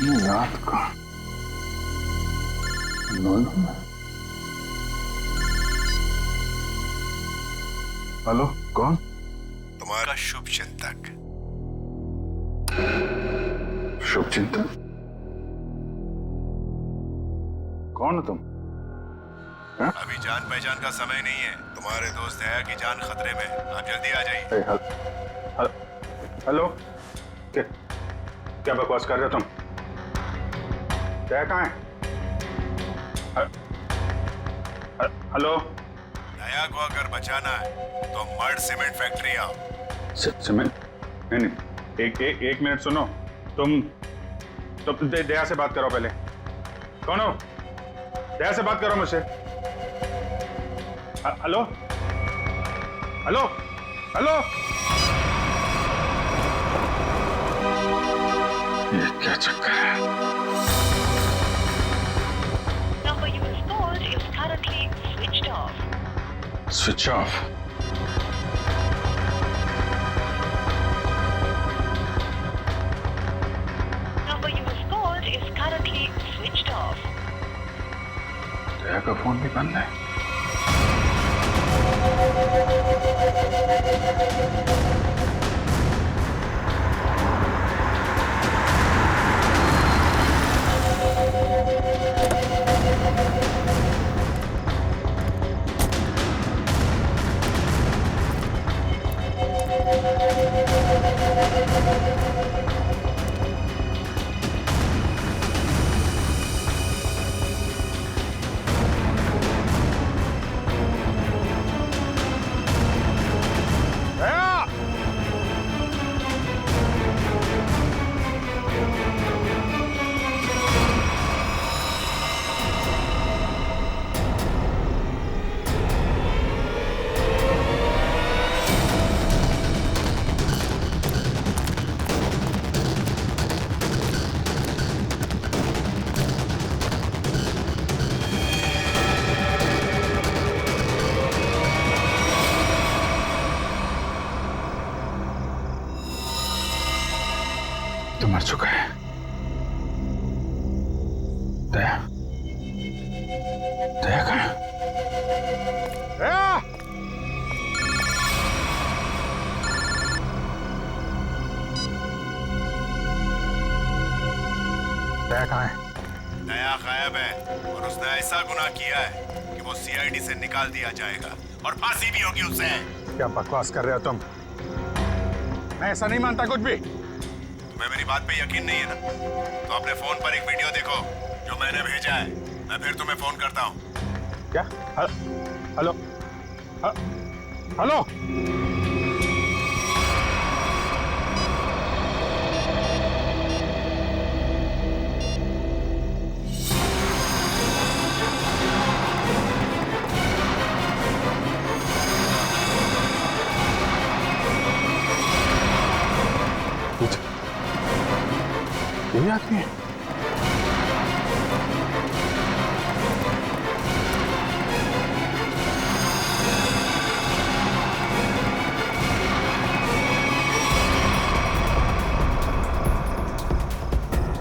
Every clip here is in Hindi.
रात का 9 में। हेलो, कौन? तुम्हारा शुभ चिंतक। शुभ चिंतक? कौन हो तुम? अभी जान पहचान का समय नहीं है। तुम्हारे दोस्त दया की जान खतरे में। आप जल्दी आ जाइए। हेलो, क्या बकवास कर रहे हो तुम? दया कहाँ है? हेलो। दया को अगर बचाना है तो मर्ड सीमेंट फैक्ट्री आओ। सीमेंट? नहीं, एक मिनट सुनो। तुम दया से बात करो पहले। कौन हो? दया से बात करो मुझसे। Hello hello hello. ये क्या चक्कर है? Number you have called is currently switched off. Switch off? Number you have called is currently switched off. दया का फोन भी बंद है। तो मर चुका है। दया, दया कहाँ है? दया! दया कहाँ है? दया गायब है और उसने ऐसा गुनाह किया है कि वो सीआईडी से निकाल दिया जाएगा और फांसी भी होगी उसे। क्या बकवास कर रहे हो तुम? मैं ऐसा नहीं मानता कुछ भी। तुम्हें मेरी बात पे यकीन नहीं है ना? तो अपने फोन पर एक वीडियो देखो जो मैंने भेजा है। मैं फिर तुम्हें फोन करता हूँ। क्या? Hello hello. यही आदमी है?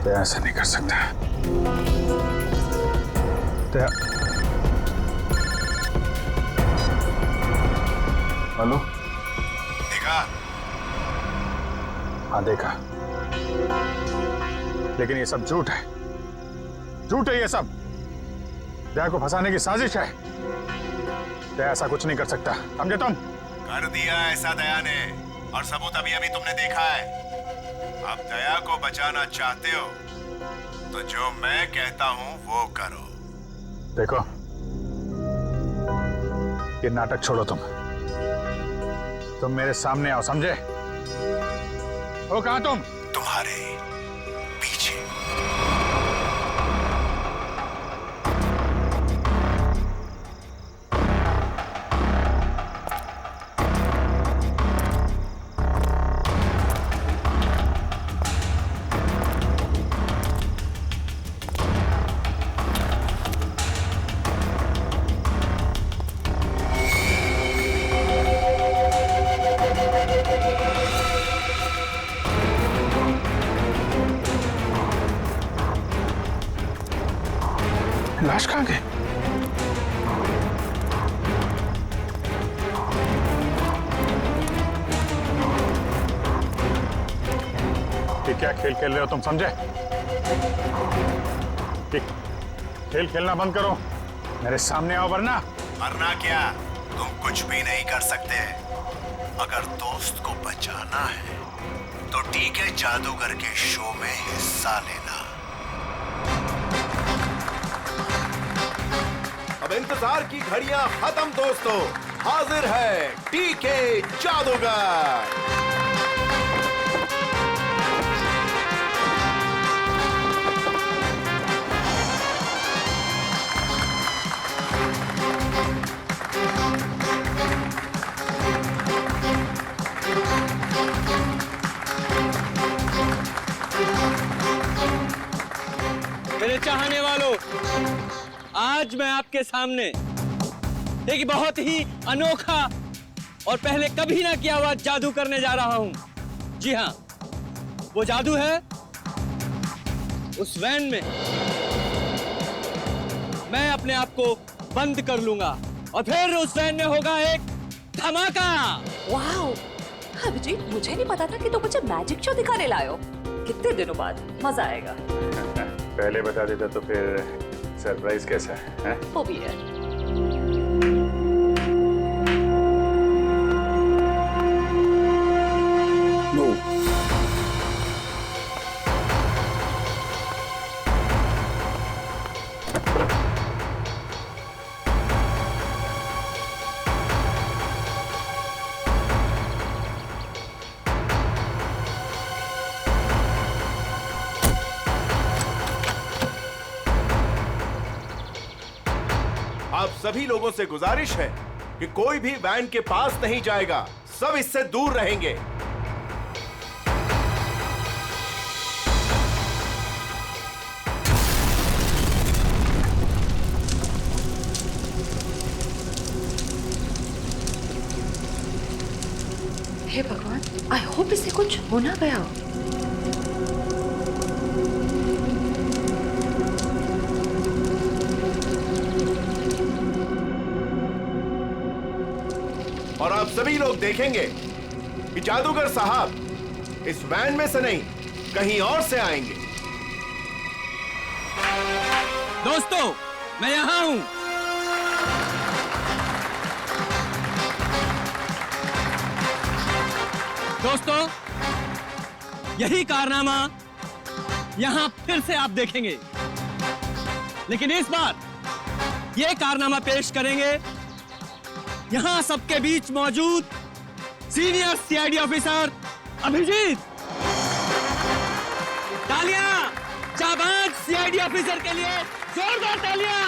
तो ऐसा नहीं कर सकता। तो हेलो, देखा? हाँ देखा, लेकिन ये सब झूठ है। झूठ है ये सब। दया को फंसाने की साजिश है। दया ऐसा कुछ नहीं कर सकता, समझे तुम? कर दिया ऐसा दया ने, और सबूत अभी अभी तुमने देखा है। अब दया को बचाना चाहते हो तो जो मैं कहता हूं वो करो। देखो, ये नाटक छोड़ो। तुम मेरे सामने आओ, समझे? हो कहां तुम? तुम्हारे पीछे। प्रकाश कहाँ गए? ये क्या खेल खेल रहे हो तुम, समझे? ये खेल खेलना बंद करो, मेरे सामने आओ वरना। वरना क्या? तुम कुछ भी नहीं कर सकते। अगर दोस्त को बचाना है तो ठीक है, जादूगर के शो में हिस्सा लेना। अब इंतजार की घड़ियां खत्म दोस्तों, हाजिर है टीके जादूगर। मेरे चाहने वालों, आज मैं आपके सामने एक बहुत ही अनोखा और पहले कभी ना किया हुआ जादू करने जा रहा हूं। जी हां, वो जादू है उस वैन में मैं अपने आप को बंद कर लूंगा और फिर उस वैन में होगा एक धमाका। वाओ, अभिजीत, मुझे नहीं पता था कि तुम मुझे मैजिक शो दिखाने लाए हो। कितने दिनों बाद, मजा आएगा। पहले बता देता तो फिर सरप्राइज कैसा है? वो भी है। आप सभी लोगों से गुजारिश है कि कोई भी वैन के पास नहीं जाएगा, सब इससे दूर रहेंगे। हे भगवान, आई होप इसे कुछ हो ना गया हो। और आप सभी लोग देखेंगे कि जादूगर साहब इस वैन में से नहीं, कहीं और से आएंगे। दोस्तों, मैं यहां हूं। दोस्तों, यही कारनामा यहां फिर से आप देखेंगे, लेकिन इस बार यह कारनामा पेश करेंगे यहां सबके बीच मौजूद सीनियर सीआईडी ऑफिसर अभिजीत। तालियां जाबाज सीआईडी ऑफिसर के लिए, जोरदार तालियां।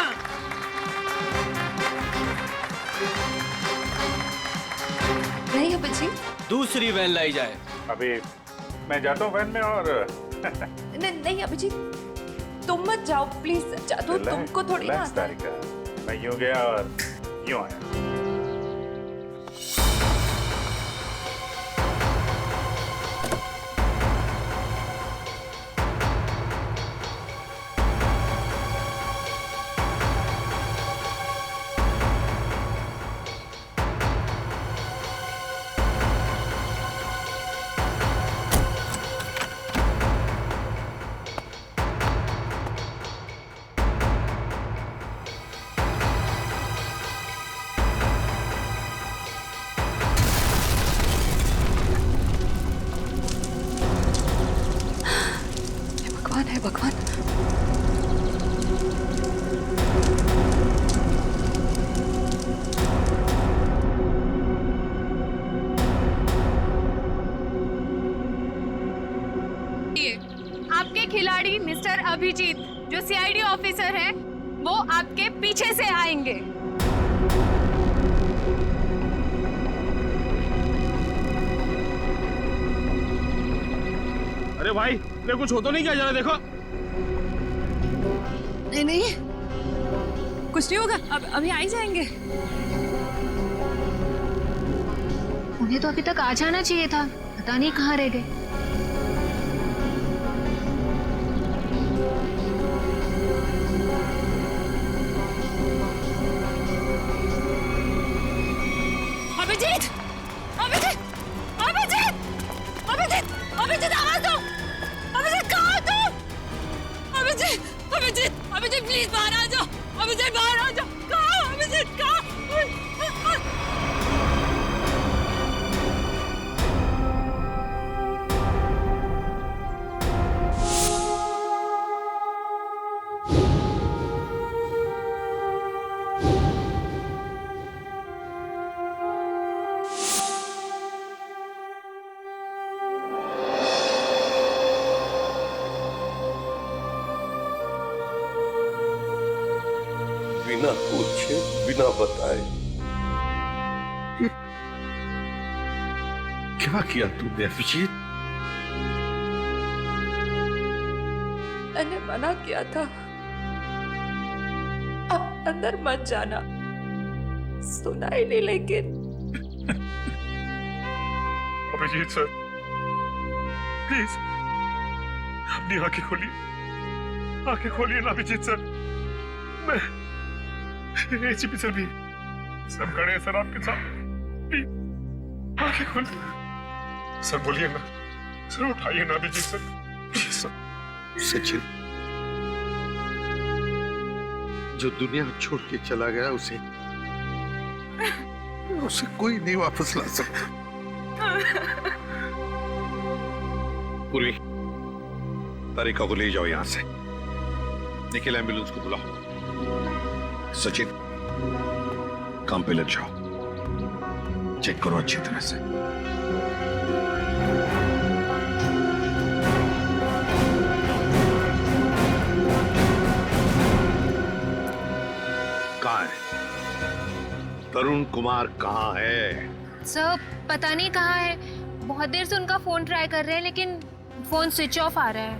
नहीं अभिजीत, दूसरी वैन लाई जाए। अभी मैं जाता हूँ वैन में और नहीं अभिजीत, तुम मत जाओ प्लीज। जादू तुमको थोड़ी ना आता है। तारिका, मैं यूं गया और यूं आया। है भगवान। आपके खिलाड़ी मिस्टर अभिजीत जो सीआईडी ऑफिसर हैं, वो आपके पीछे से आएंगे। अरे भाई, ये कुछ हो तो नहीं क्या? जरा देखो। नहीं नहीं, कुछ नहीं होगा, अब अभी आ ही जाएंगे। उन्हें तो अभी तक आ जाना चाहिए था, पता नहीं कहाँ रह गए। अभिजीत, अभिजीत, अभिजीत, अभिजीत, अभिजीत, आवाज दो। अभिजीत, कहाँ हो तुम? अभिजीत, अभिजीत, अभिजीत, प्लीज बाहर आ जाओ। अभिजीत, बाहर आ जाओ। कहाँ हो अभिजीत? कहाँ? बिना पूछे, बिना बताए क्या किया तूने अभिजीत? मैंने मना किया था, अब अंदर मत जाना। सुना ही नहीं, लेकिन अभिजीत सर, प्लीज अपनी आंखें खोलिए, आंखें खोलिए ना अभिजीत सर। मैं एसीपी सर भी सब खड़े हैं सर आपके साथ, प्लीज आंखें खोलिए सर। बोलिए ना सर, उठाइए ना Abhijit sir, please sir. Sachin जो दुनिया छोड़ के चला गया, उसे कोई नहीं वापस ला सकता। पूर्वी, तारिका को ले जाओ यहां से। निखिल, एम्बुलेंस को बुलाओ। सचिन, काम पे लग जाओ, चेक करो अच्छी तरह से। कहाँ है तरुण कुमार? कहाँ है? सर पता नहीं कहाँ है, बहुत देर से उनका फोन ट्राई कर रहे हैं लेकिन फोन स्विच ऑफ आ रहा है।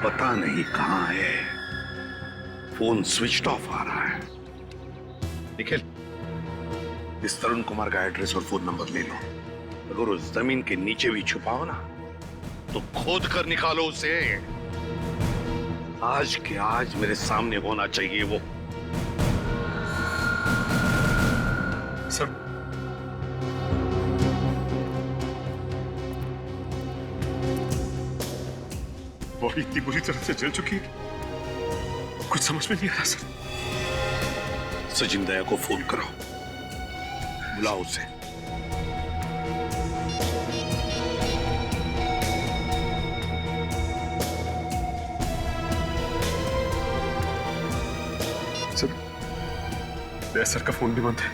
पता नहीं कहाँ है, फोन स्विच ऑफ आ रहा है। निखिल, इस तरुण कुमार का एड्रेस और फोन नंबर ले लो। अगर उस जमीन के नीचे भी छुपाओ ना, तो खोद कर निकालो उसे। आज के आज मेरे सामने होना चाहिए वो। सर, बॉडी इतनी बुरी तरह से जल चुकी है, कुछ समझ में नहीं आ रहा सर। सचिन, दया को फोन करो, बुलाओ उसे। सर, दया सर का फोन भी बंद है।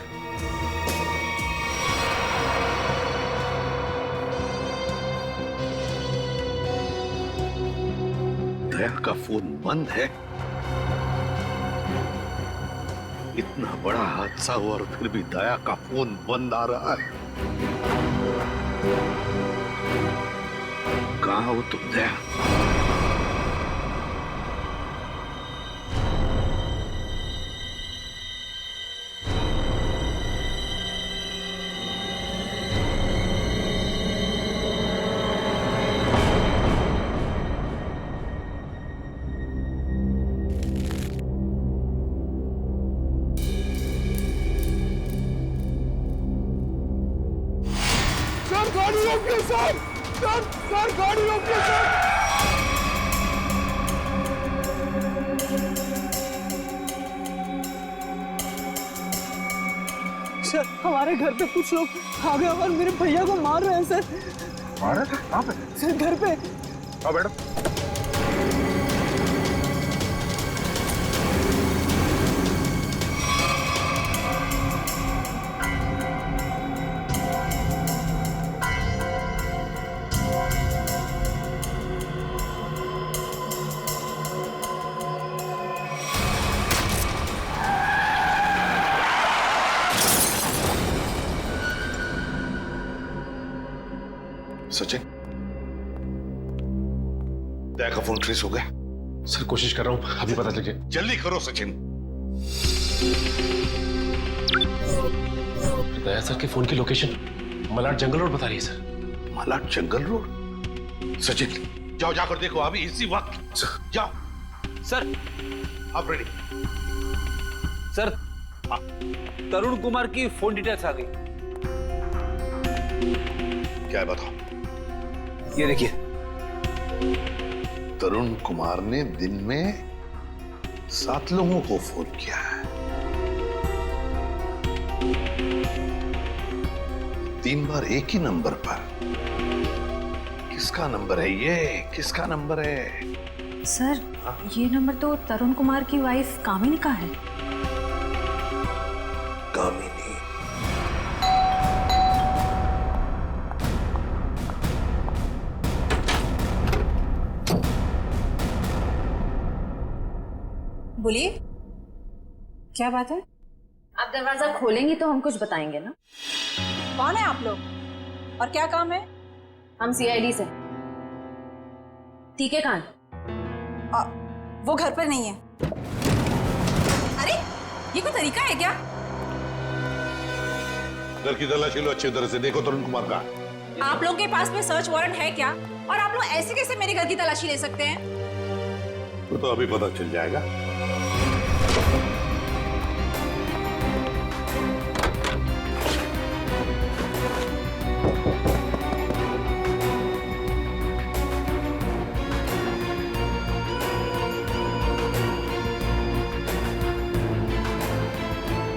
दया का फोन बंद है? इतना बड़ा हादसा हुआ और फिर भी दया का फोन बंद आ रहा है। कहाँ हो तुम दया? सर, हमारे घर पे कुछ लोग आ गए और मेरे भैया को मार रहे हैं सर। मार रहे थे? कहाँ पे? सर, घर पे। आओ बैठो। सचिन, दया का फोन ट्रेस हो गया? सर, कोशिश कर रहा हूँ, अभी पता चल जाए। जल्दी करो सचिन। दया सर के फोन की लोकेशन मलाड जंगल रोड बता रही है सर। मलाड जंगल रोड? सचिन, जाओ, जाकर देखो अभी इसी वक्त। जाओ सर, आप रेडी? सर तरुण कुमार की फोन डिटेल्स आ गई। क्या है बताओ? ये देखिए, तरुण कुमार ने दिन में 7 लोगों को फोन किया है। 3 बार एक ही नंबर पर। किसका नंबर है ये? किसका नंबर है? सर, ये नंबर तो तरुण कुमार की वाइफ कामिनी का है। कामिनी? बोलिए, क्या बात है? आप दरवाजा खोलेंगी तो हम कुछ बताएंगे ना। कौन है आप लोग और क्या काम है? हम सीआईडी से। ठीक है, कहाँ? वो घर पर नहीं है। अरे, ये कोई तरीका है क्या? घर की तलाशी लो, अच्छी तरह से देखो तरुण कुमार का। आप लोगों के पास में सर्च वारंट है क्या? और आप लोग ऐसे कैसे मेरे घर की तलाशी ले सकते हैं? तो अभी पता चल जाएगा।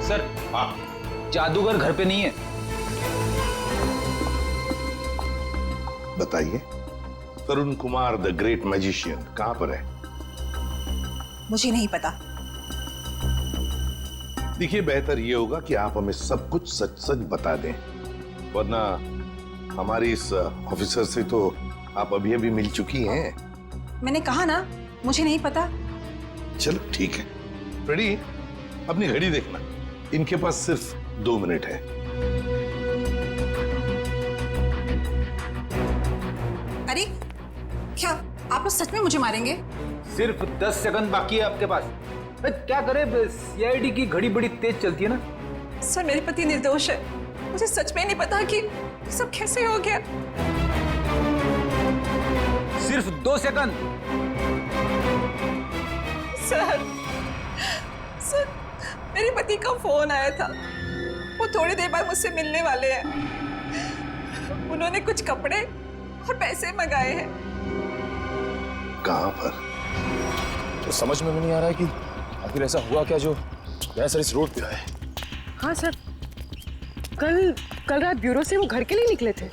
सर, जादूगर घर पे नहीं है। बताइए, तरुण कुमार द ग्रेट मैजिशियन कहां पर है? मुझे नहीं पता। देखिए, बेहतर ये होगा कि आप हमें सब कुछ सच सच बता दें, वरना हमारी इस ऑफिसर से तो आप अभी अभी मिल चुकी हैं। मैंने कहा ना, मुझे नहीं पता। चलो ठीक है। रेडी? अपनी घड़ी देखना, इनके पास सिर्फ 2 मिनट है। अरे, क्या आप लोग सच में मुझे मारेंगे? सिर्फ 10 सेकंड बाकी है आपके पास। क्या करे, सीआईडी की घड़ी बड़ी तेज चलती है ना। सर, मेरे पति निर्दोष है। मुझे सच में नहीं पता कि ये सब कैसे हो गया। सिर्फ 2 सेकंड। सर, मेरे पति का फोन आया था। वो थोड़ी देर बाद मुझसे मिलने वाले हैं। उन्होंने कुछ कपड़े और पैसे मंगाए हैं। कहां पर? तो समझ में नहीं आ रहा है कि आखिर ऐसा हुआ क्या जो सर इस रोड पे आए। हाँ सर, कल रात ब्यूरो से वो घर के लिए निकले थे।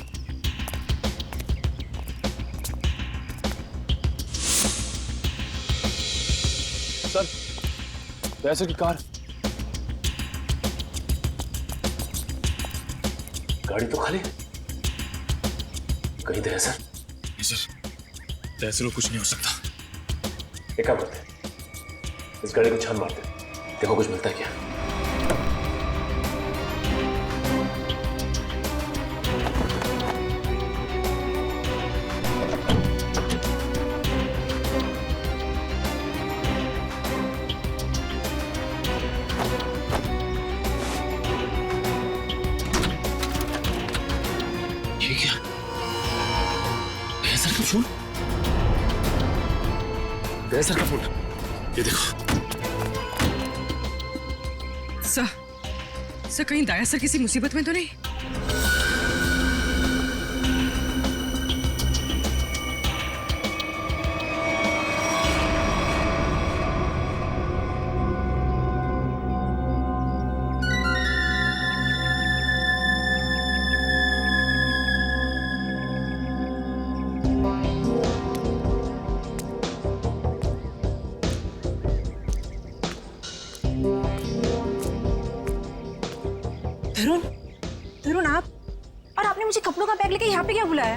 सर, वैसे की कार, गाड़ी तो खाली। कहीं दया सर? नहीं सर, दया कुछ नहीं हो सकता। एक काम करते हैं, इस गाड़ी को छान मारते हैं, देखो कुछ मिलता है क्या। ये क्या? दया सर का फोन? दया सर का फोन, ये देखो। सर, कहीं दाया सर किसी मुसीबत में तो नहीं? तरुण, आप? और आपने मुझे कपड़ों का बैग लेके यहाँ पे क्या बुलाया?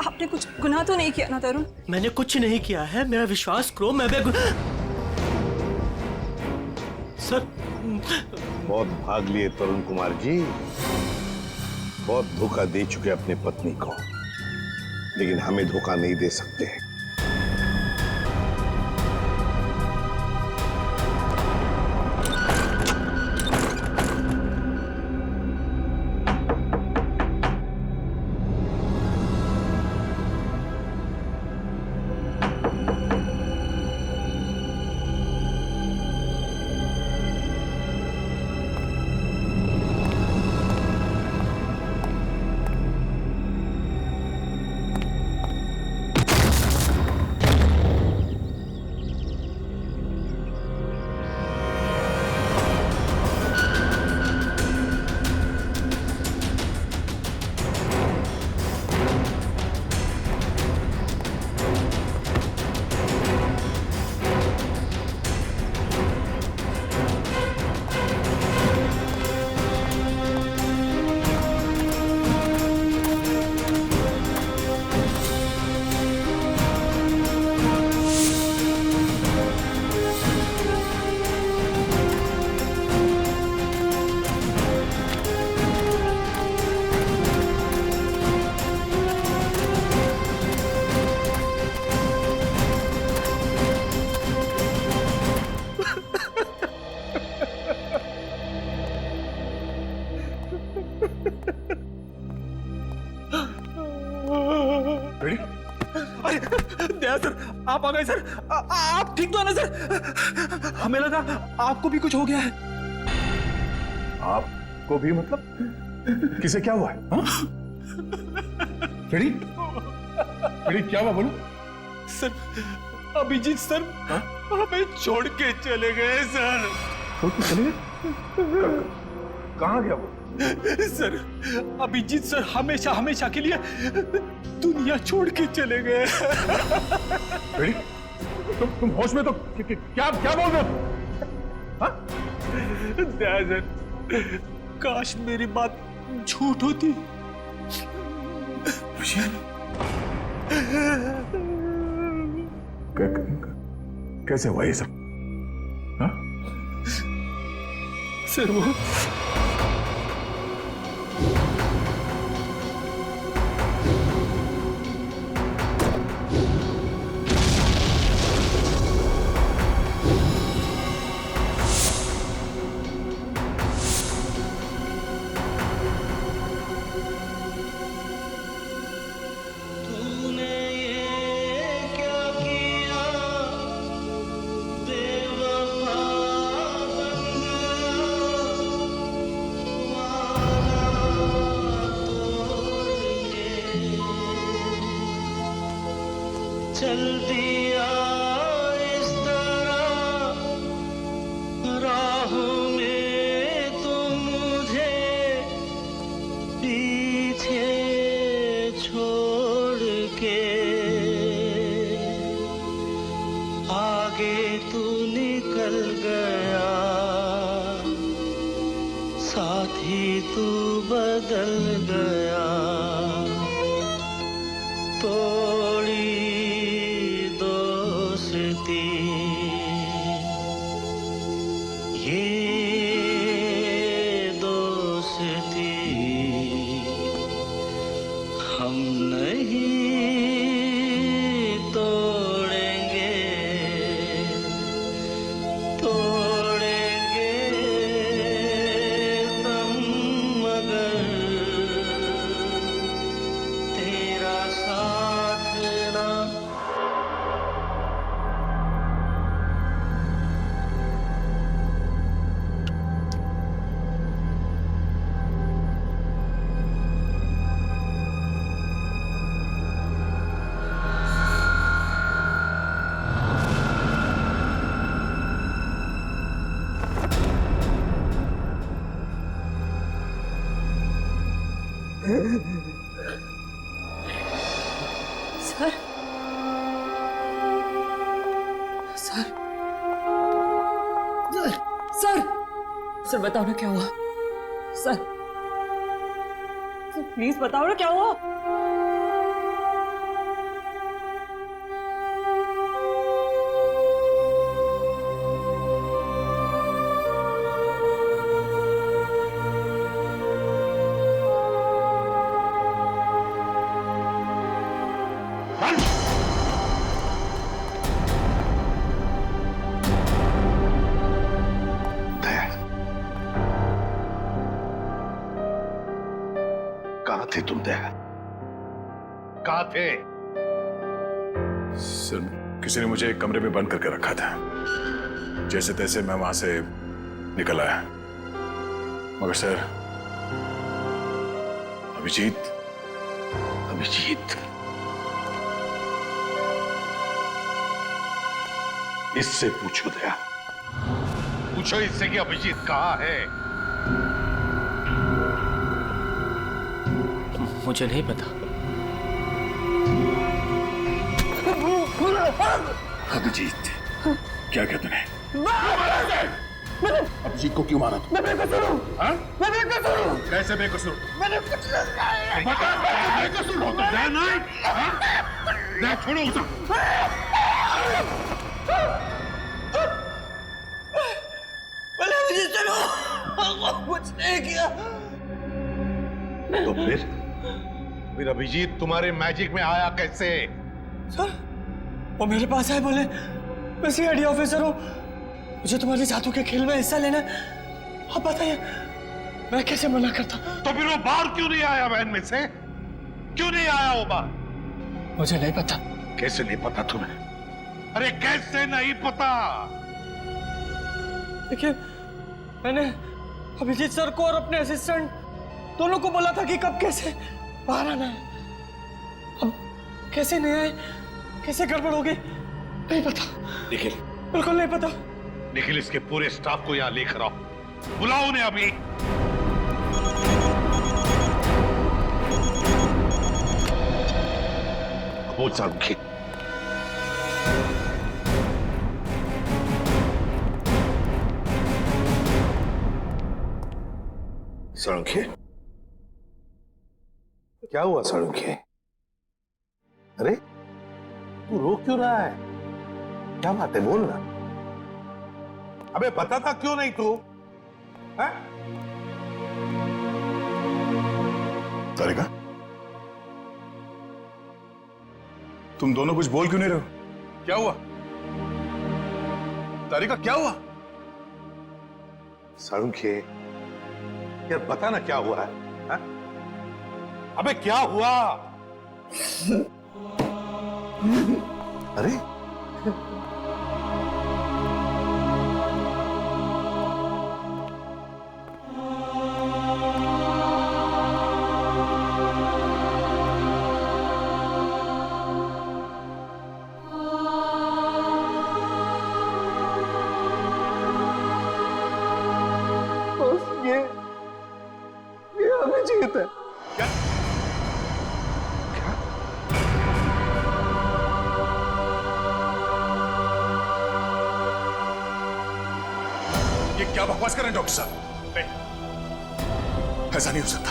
आपने कुछ गुनाह तो नहीं किया ना तरुण? मैंने कुछ नहीं किया है, मेरा विश्वास करो। मैं सर, बहुत भाग लिए तरुण कुमार जी, बहुत धोखा दे चुके अपनी पत्नी को, लेकिन हमें धोखा नहीं दे सकते। रेडी? अरे दया सर, आप आ गए सर। आप ठीक तो है ना सर? हमें लगा आपको भी कुछ हो गया है। आपको भी मतलब? किसे क्या हुआ है? रेडी? रेडी, क्या हुआ बोलो? सर, अभिजीत सर हमें छोड़ के चले गए सर। छोड़ के चले गए? कहाँ गया वो? सर, अभिजीत सर हमेशा हमेशा के लिए दुनिया छोड़ के चले गए। रेडी? तुम होश में तो क्या बोल रहे हो? दया सर, काश मेरी बात झूठ होती। कैसे हुआ ये सब? हाँ? सर वो चल दिया इस तरह राहों में तो मुझे पीछे छोड़ के, आगे तू निकल गया, साथ ही तू बदल गया। तोड़ी दोस्ती ये दोस्ती हम नहीं तोड़ेंगे, तोड़ेंगे तुम मगर तेरा साथ ना। सर, सर, सर, सर बताओ ना क्या हुआ? सर, प्लीज बताओ ना क्या हुआ? कहाँ थे तुम दया? कहाँ थे? सर, किसी ने मुझे एक कमरे में बंद करके रखा था। जैसे तैसे मैं वहां से निकल आया, मगर सर अभिजीत अभिजीत, इससे पूछो दया, पूछो इससे कि अभिजीत कहाँ है? मुझे नहीं पता। अभिजीत, क्या कहते हैं? अभिजीत को क्यों मारा? मैं बेकसूर हूँ। मैं बेकसूर हूँ। कैसे बेकसूर? मैंने कुछ नहीं किया। बेकसूर हो तो दया नहीं? दया छोड़ो उसे। मैंने मुझे चलो कुछ नहीं किया। तो फिर अभिजीत तुम्हारे मैजिक में आया कैसे? सर, वो मेरे पास आए, बोले मैं सीआईडी ऑफिसर हूँ, मुझे तुम्हारे जादू के खेल में हिस्सा लेना है। आप बताइए मैं कैसे मना करता? तो फिर वो बाहर क्यों नहीं आया? वैन में से क्यों नहीं आया वो बाहर? मुझे नहीं पता। कैसे नहीं पता तुम्हें? अरे कैसे नहीं पता? देखिए, मैंने अभिजीत सर को और अपने असिस्टेंट दोनों को बोला था कि कब कैसे बाहर आना है। अब कैसे नहीं आए, कैसे गड़बड़ हो गई, नहीं पता। निखिल, बिल्कुल नहीं पता। निखिल, इसके पूरे स्टाफ को यहाँ लेकर आओ, बुलाओ उन्हें अभी। बोल सारुखी, सारुखी, क्या हुआ सारुखी? अरे तू रो क्यों रहा है? क्या बात है, बोल ना। अबे पता था क्यों नहीं तू? तारिका, तुम दोनों कुछ बोल क्यों नहीं रहे हो? क्या हुआ? तारिका, क्या हुआ? सारुखी, यार बता ना क्या हुआ है? अबे क्या हुआ? अरे ये अभिजीत है। क्या? ये क्या बकवास कर रहे हैं डॉक्टर साहब? नहीं, ऐसा नहीं हो सकता।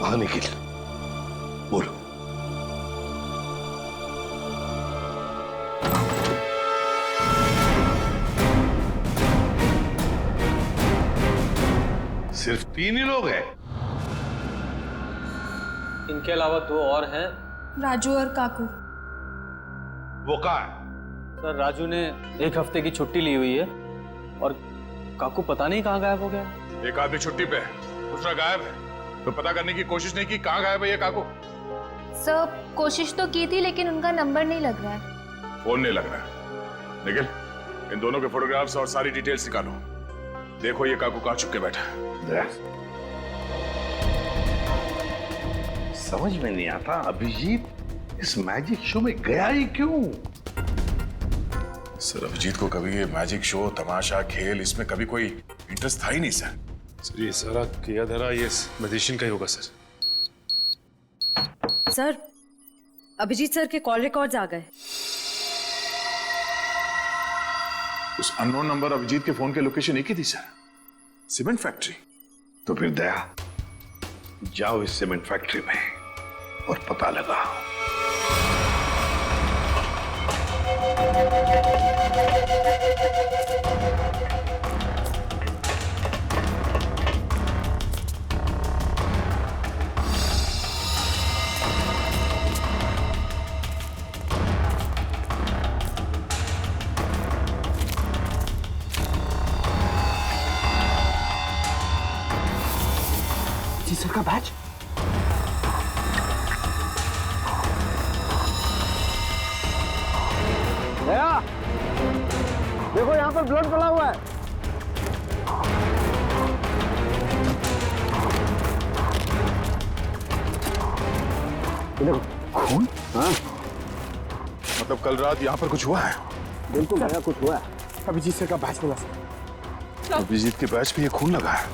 हाँ निखिल, बोलो। सिर्फ 3 ही लोग हैं? इनके अलावा 2 और हैं। राजू और काकू। वो कहाँ है? सर, राजू ने 1 हफ्ते की छुट्टी ली हुई है और काकू पता नहीं कहाँ गायब हो गया। एक आदमी छुट्टी पे है, दूसरा गायब है, तो पता करने की कोशिश नहीं की कहाँ गायब है ये काकू? सर, कोशिश तो की थी लेकिन उनका नंबर नहीं लग रहा है। फोन नहीं लग रहा है। निखिल, इन दोनों के फोटोग्राफ्स और सारी डिटेल्स निकालो। देखो ये काकू कहाँ छुप के बैठा है। समझ में नहीं आता अभिजीत इस मैजिक शो में गया ही क्यों? सर, अभिजीत को कभी ये मैजिक शो, तमाशा, खेल, इसमें कभी कोई इंटरेस्ट था ही नहीं सर। सर, ये सारा किया धरा ये मैजिशियन का ही होगा सर। सर, अभिजीत सर के कॉल रिकॉर्ड्स आ गए। उस अननोन नंबर अभिजीत के फोन के लोकेशन एक ही थी सर, सीमेंट फैक्ट्री। तो फिर दया, जाओ इस सीमेंट फैक्ट्री में और पता लगाओ। जी सर का बैच। दया, देखो यहाँ पर ब्लड पड़ा हुआ है। देखो खून। हाँ, मतलब कल रात यहाँ पर कुछ हुआ है? बिल्कुल दया, कुछ हुआ है। अभिजीत सर का बैच मिला सर। अभिजीत के बैच पे ये खून लगा है।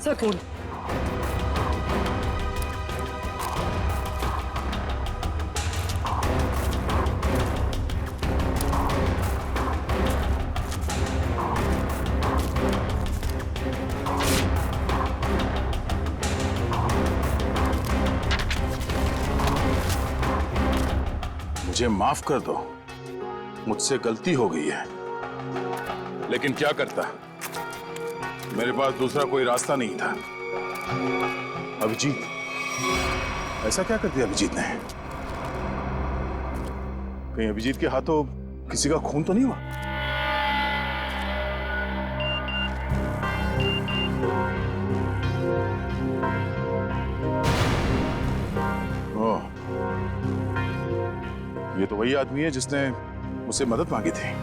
सर खून। मुझे माफ कर दो, मुझसे गलती हो गई है, लेकिन क्या करता, मेरे पास दूसरा कोई रास्ता नहीं था। अभिजीत, ऐसा क्या कर दिया अभिजीत ने? कहीं अभिजीत के हाथों किसी का खून तो नहीं हुआ? ओह, ये तो वही आदमी है जिसने मुझसे मदद मांगी थी।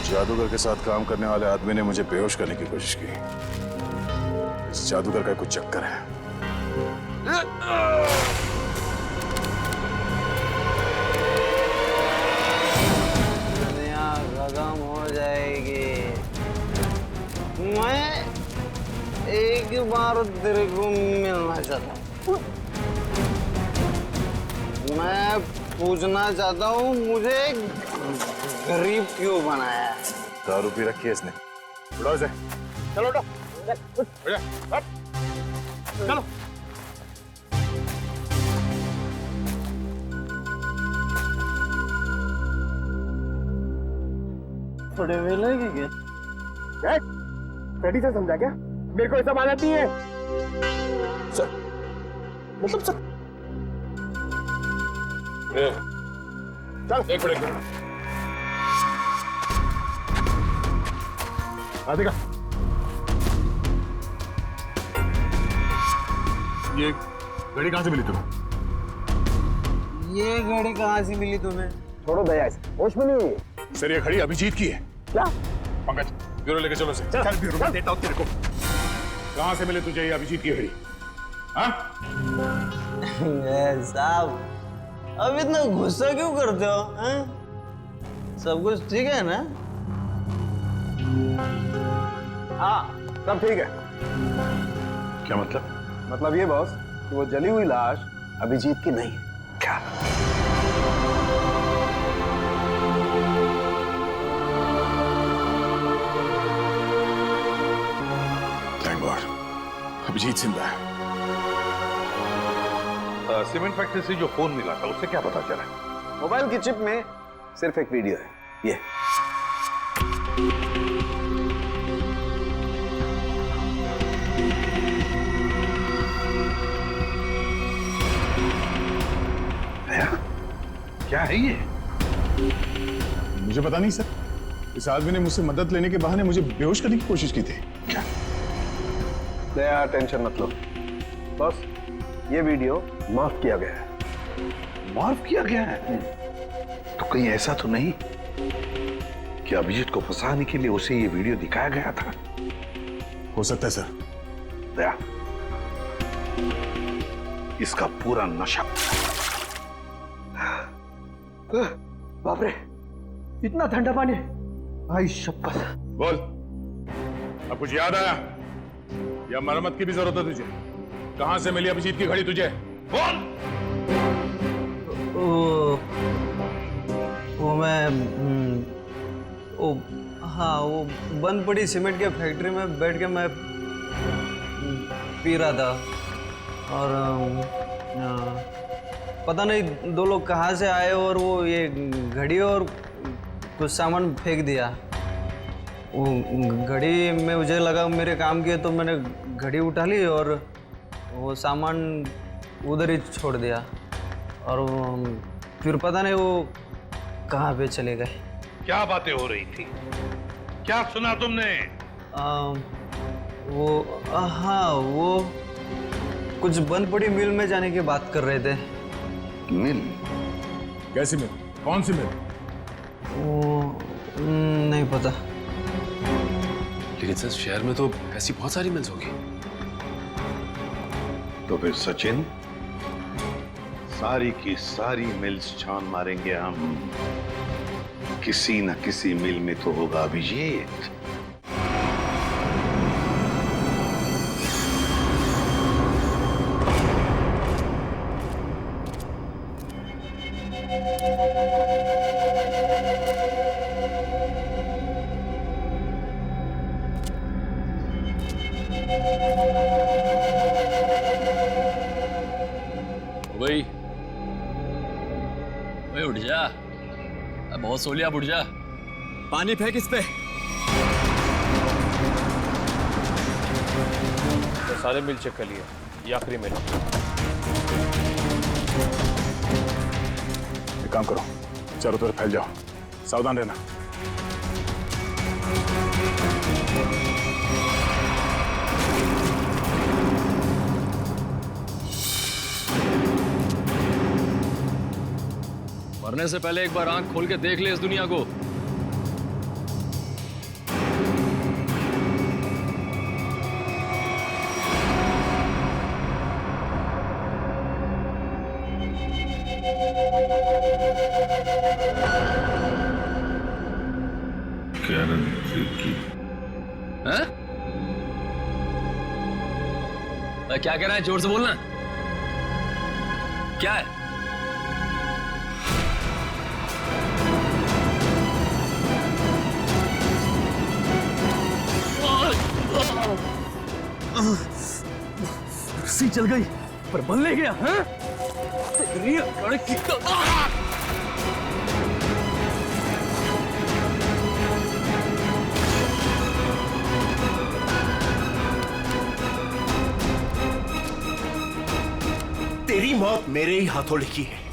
जादूगर के साथ काम करने वाले आदमी ने मुझे बेहोश करने की कोशिश की। इस जादूगर का कुछ चक्कर है। दुनिया खत्म हो जाएगी। मैं एक बार तेरे को मिलना चाहता हूँ। मैं पूछना चाहता हूँ, मुझे गरीब क्यों बनाया? दारू पी रखी है इसने। उठाओ इसे। चलो उठो। चलो। थोड़े में लगे क्या? रेडी से समझा क्या? मेरे को ऐसा माना नहीं है सर। मतलब सर चल एक मिनट राधिका, ये घड़ी कहाँ से मिली तुम्हें? ये घड़ी कहाँ से मिली तुम्हें? छोड़ो दया से, होश में नहीं हुई। सर ये घड़ी अभिजीत की है। क्या? पंकज, ब्यूरो लेके चलो इसे। चल ब्यूरो में देता हूँ तेरे को। कहाँ से मिले तुझे ये अभिजीत की घड़ी? हाँ? साहब, अब इतना गुस्सा क्यों करते हो? हाँ? सब कुछ ठीक है ना? हाँ, सब ठीक है। क्या मतलब? मतलब ये बॉस कि वो जली हुई लाश अभिजीत की नहीं है। क्या? थैंक गॉड, अभिजीत जिंदा है। सीमेंट फैक्ट्री से जो फोन मिला था उससे क्या पता चला? मोबाइल की चिप में सिर्फ एक वीडियो है, ये। क्या है ये? मुझे पता नहीं सर। इस आदमी ने मुझसे मदद लेने के बहाने मुझे बेहोश करने की कोशिश की थी। क्या? दया, टेंशन मत लो बॉस, ये वीडियो माफ किया गया है। माफ किया गया है? तो कहीं ऐसा तो नहीं कि अभिजीत को फंसाने के लिए उसे ये वीडियो दिखाया गया था? हो सकता है सर। दया, इसका पूरा नशा। बाप रे, इतना ठंडा पानी! भाई शपथ। बोल, अब कुछ याद आया या मरम्मत की भी जरूरत है तुझे? कहां से मिली अभिजीत की घड़ी तुझे? बोल। वो मैं हाँ, वो बंद पड़ी सीमेंट के फैक्ट्री में बैठ के मैं पी रहा था और पता नहीं दो लोग कहाँ से आए और वो ये घड़ी और कुछ सामान फेंक दिया। वो घड़ी में मुझे लगा मेरे काम की है तो मैंने घड़ी उठा ली और वो सामान उधर ही छोड़ दिया और फिर पता नहीं वो कहाँ पे चले गए। क्या बातें हो रही थी? क्या सुना तुमने? हाँ, वो कुछ बंद पड़ी मिल में जाने की बात कर रहे थे। मिल? कैसी मिल? कौन सी मिल? वो नहीं पता। लेकिन सर शहर में तो ऐसी बहुत सारी मिल्स होगी। तो फिर सचिन, सारी की सारी मिल्स छान मारेंगे हम। किसी न किसी मिल में तो होगा अभिजीत। भाई उठ जा, बहुत सो लिया, उठ जा। पानी फेंक इस पे। सारे मिल चेक कर लिए, ये आखिरी मिल। एक काम करो, चारों तरफ फैल जाओ, सावधान रहना। मरने से पहले एक बार आंख खोल के देख ले इस दुनिया को। हैं? क्या कह रहा है? जोर से बोलना। क्या है? रस्सी चल गई पर बल ले गया। हैं? तेरी मौत मेरे ही हाथों लिखी है।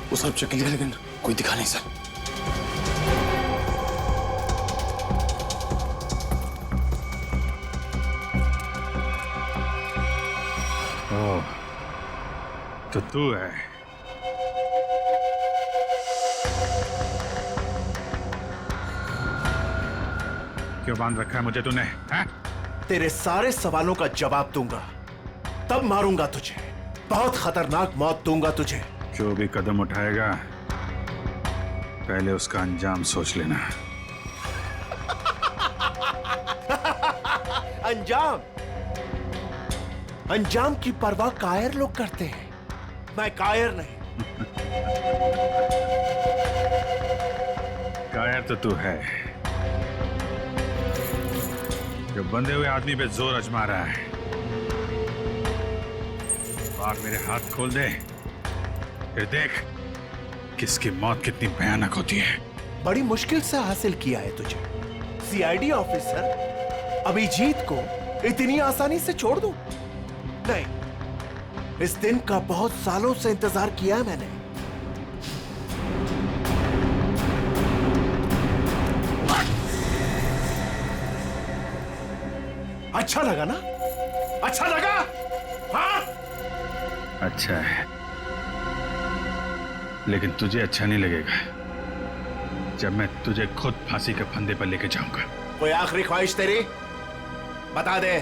वो सब चेक लिया लेकिन कोई दिखा नहीं सर। ओह, तो तू है। क्यों बांध रखा है मुझे तूने? हैं? तेरे सारे सवालों का जवाब दूंगा, तब मारूंगा तुझे। बहुत खतरनाक मौत दूंगा तुझे। जो भी कदम उठाएगा पहले उसका अंजाम सोच लेना। अंजाम? अंजाम की परवाह कायर लोग करते हैं, मैं कायर नहीं। कायर तो तू है जो बंधे हुए आदमी पे जोर आजमा रहा है। आग मेरे हाथ खोल दे, फिर देख किसकी मौत कितनी भयानक होती है। बड़ी मुश्किल से हासिल किया है तुझे। सीआईडी ऑफिसर अभिजीत को इतनी आसानी से छोड़ दूं? नहीं, इस दिन का बहुत सालों से इंतजार किया है मैंने। अच्छा लगा ना? अच्छा लगा? हाँ? अच्छा है, लेकिन तुझे अच्छा नहीं लगेगा जब मैं तुझे खुद फांसी के फंदे पर लेके जाऊंगा। कोई आखिरी ख्वाहिश तेरी? बता दे,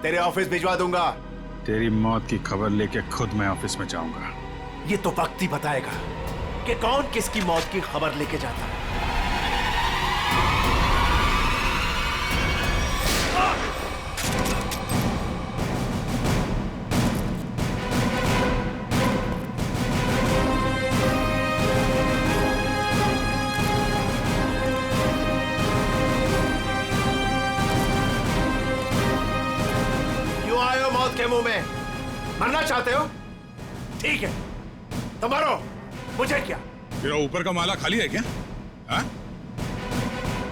तेरे ऑफिस भिजवा दूंगा। तेरी मौत की खबर लेके खुद मैं ऑफिस में जाऊंगा। ये तो वक्त ही बताएगा। कि कौन किसकी मौत की खबर लेके जाता है। क्यों आए हो मौत के मुंह में? मरना चाहते हो? ठीक है, तो मरो, मुझे क्या। तेरा ऊपर का माला खाली है क्या? हाँ?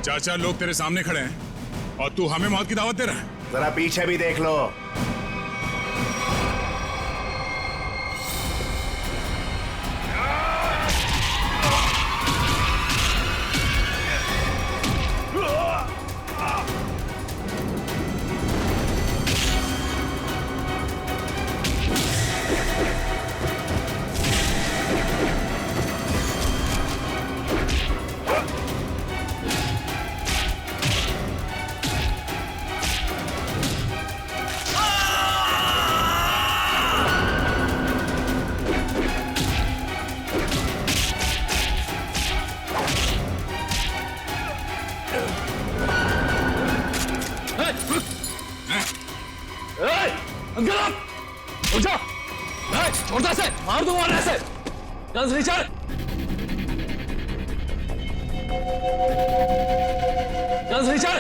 4 लोग तेरे सामने खड़े हैं और तू हमें मौत की दावत दे रहा है। जरा पीछे भी देख लो। छोड़ता से मार दूंगा ऐसे। गन्स नीचे, गन्स नीचे,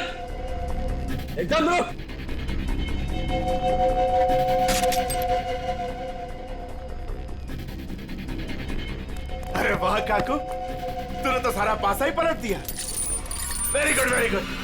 एकदम रुक। अरे वाह काकू, तूने तो सारा पासा ही पलट दिया। Very good, very good.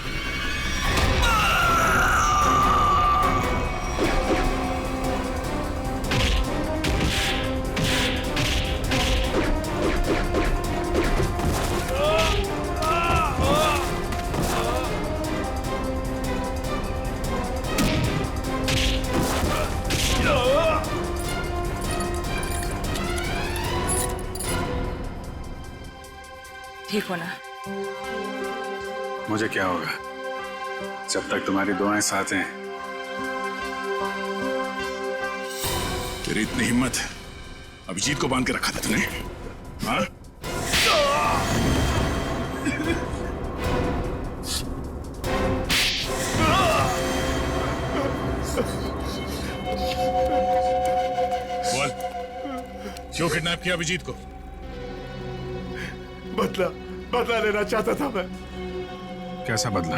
ठीक हो ना? मुझे क्या होगा जब तक तुम्हारी दुआएं साथ हैं। तेरी इतनी हिम्मत अभिजीत को बांध के रखा था तूने? हाँ? बोल, क्यों किडनैप किया अभिजीत को? बदला लेना चाहता था मैं। कैसा बदला?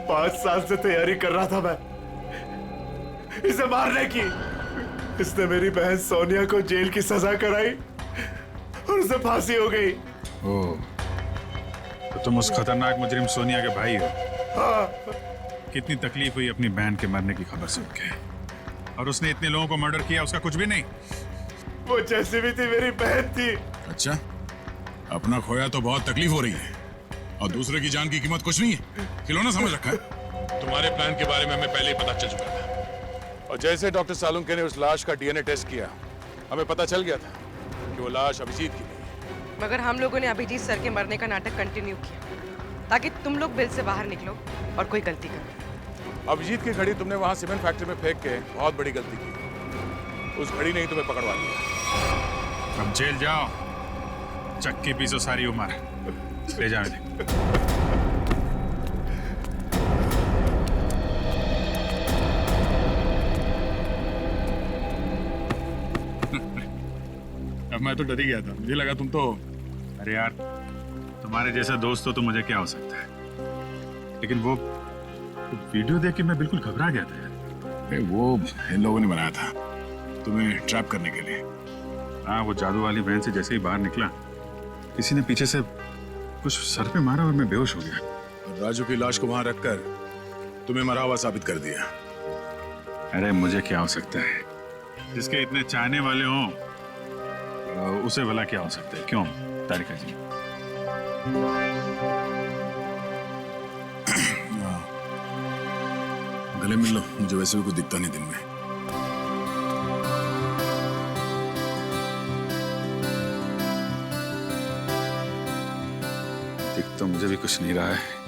5 साल से तैयारी कर रहा था मैं इसे मारने की। इसने मेरी बहन सोनिया को जेल की सजा कराई और उसे फांसी हो गई। ओह, तो तुम उस खतरनाक मुजरिम सोनिया के भाई हो? हाँ। कितनी तकलीफ हुई अपनी बहन के मरने की खबर सुन के। और उसने इतने लोगों को मर्डर किया, उसका कुछ भी नहीं? वो जैसी भी थी मेरी बहन थी। अच्छा, अपना खोया तो बहुत तकलीफ हो रही है और दूसरे की जान की कीमत कुछ नहीं है। खिलौना समझ रखा है। तुम्हारे प्लान के बारे में हमें पहले ही पता चल चुका था और जैसे डॉक्टर सालुंके ने उस लाश का डीएनए टेस्ट किया, हमें पता चल गया था कि वो लाश अभिजीत की थी। मगर हम लोगों ने अभिजीत सर के मरने का नाटक कंटिन्यू किया ताकि तुम लोग बिल से बाहर निकलो और कोई गलती करो। अभिजीत की घड़ी तुमने वहां सीमेंट फैक्ट्री में फेंक के बहुत बड़ी गलती की। उस घड़ी ने ही तुम्हें पकड़वा दिया। अब जेल जाओ, चक्की पीसो सारी उम्र। ले जाओ इन्हें। अब मैं तो डर ही गया था, मुझे लगा तुम तो। अरे यार, तुम्हारे जैसा दोस्त हो तो मुझे क्या हो सकता है, लेकिन वो वीडियो देख के मैं बिल्कुल घबरा गया था यार। वो इन लोगों ने बनाया था तुम्हें ट्रैप करने के लिए। हाँ, वो जादू वाली वैन से जैसे ही बाहर निकला, किसी ने पीछे से कुछ सर पे मारा और मैं बेहोश हो गया। और राजू की लाश को वहां रखकर तुम्हें मरा हुआ साबित कर दिया। अरे मुझे क्या हो सकता है, जिसके इतने चाहने वाले हों उसे भला क्या हो सकता है? क्यों तारिका जी? गले मिल लो, मुझे वैसे भी कुछ दिखता नहीं दिन में। दिख तो मुझे भी कुछ नहीं रहा है।